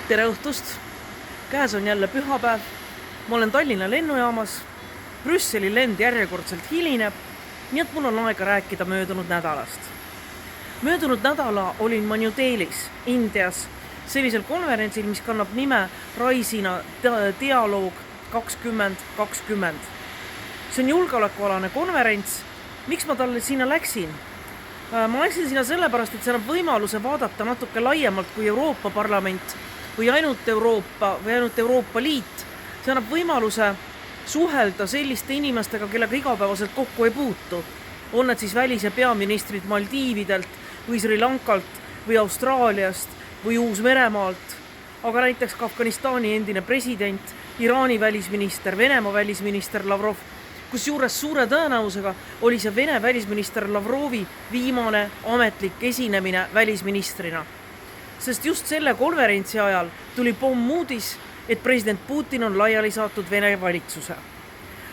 Tere õhtust! Käes on jälle pühapäev. Ma olen Tallinna lennujaamas. Brüsseli lend järjekordselt hilineb, nii et mul on aega rääkida möödunud nädalast. Möödunud nädala olin ma New Delhis, Indias, sellisel konverentsil, mis kannab nime Raisina dialoog 2020. See on julgeolekualane konverents. Miks ma talle sinna läksin? Ma läksin sinna sellepärast, et see annab võimaluse vaadata natuke laiemalt kui Euroopa Parlament või ainult Euroopa Liit. See annab võimaluse suhelda selliste inimestega, kellega igapäevaselt kokku ei puutu. On need siis välise peaministrid Maldiividelt või Sri Lankalt või Austraaliast või Uus-Meremaalt, aga näiteks ka Afganistani endine president, Iraani välisminister, Venemaa välisminister Lavrov, kusjuures suure tõenäosusega oli see Vene välisminister Lavrovi viimane ametlik esinemine välisministrina. Sest just selle konverentsi ajal tuli pommuudis, et president Putin on laiali saatnud Vene valitsuse.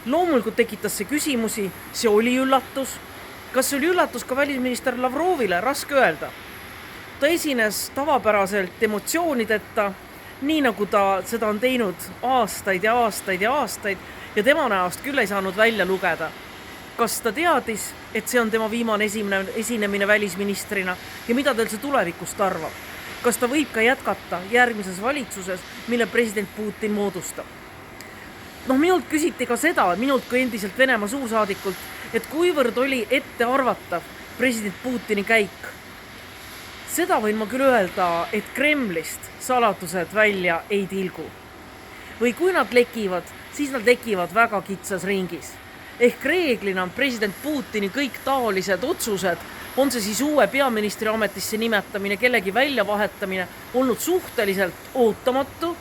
Loomulikult tekitas see küsimusi, see oli üllatus. Kas see oli üllatus ka välisminister Lavrovile? Raske öelda. Ta esines tavapäraselt emotsioonideta, nii nagu ta seda on teinud aastaid ja tema näost küll ei saanud välja lugeda. Kas ta teadis, et see on tema viimane esinemine välisministrina ja mida ta üldse tulevikust arvab? Kas ta võib ka jätkata järgmises valitsuses, mille president Putin moodustab? Minult küsiti ka seda, minult kui endiselt Venemaa suursaadikult, et kuivõrd oli ette arvatav president Putini käik. Seda võin ma küll öelda, et Kremlist saladused välja ei tilgu. Või kui nad lekivad, siis nad lekivad väga kitsas ringis. Ehk reeglina president Putini kõik taolised otsused, on see siis uue peaministri ametisse nimetamine, kellegi väljavahetamine, olnud suhteliselt ootamatu,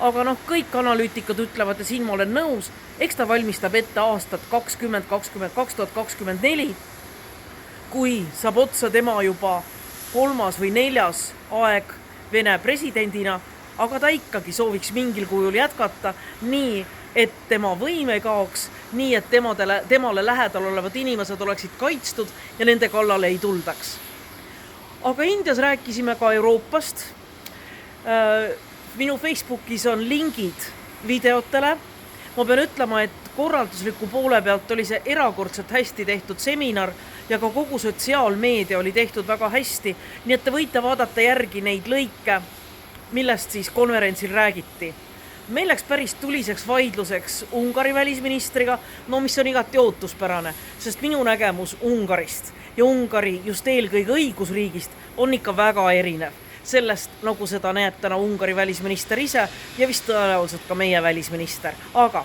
aga kõik analüütikud ütlevad ja siin ma olen nõus, eks ta valmistab ette aastat 2024, kui saab otsa tema juba 3. või 4. aeg Vene presidendina, aga ta ikkagi sooviks mingil kujul jätkata nii, et tema võim ei kaoks, nii et temale lähedal olevad inimesed oleksid kaitstud ja nende kallale ei tuldaks. Aga Indias rääkisime ka Euroopast. Minu Facebookis on lingid videotele. Ma pean ütlema, et korraldusliku poole pealt oli see erakordselt hästi tehtud seminar ja ka kogu sotsiaalmeedia oli tehtud väga hästi, nii et te võite vaadata järgi neid lõike, millest siis konverentsil räägiti. Meil läks päris tuliseks vaidluseks Ungari välisministriga, mis on igati ootuspärane, sest minu nägemus Ungarist ja Ungari just eelkõige õigusriigist on ikka väga erinev sellest, nagu seda näeb täna Ungari välisminister ise ja vist tõenäoliselt ka meie välisminister. Aga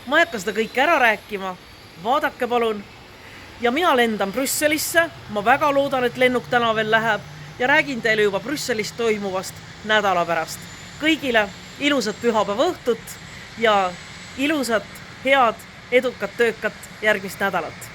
ma ei hakka seda kõike ära rääkima, vaadake palun. Ja mina lendan Brüsselisse, ma väga loodan, et lennuk täna veel läheb ja räägin teile juba Brüsselis toimuvast nädala pärast. Kõigile ilusat pühapäeva õhtut ja ilusat, head, edukat, töökat järgmist nädalat.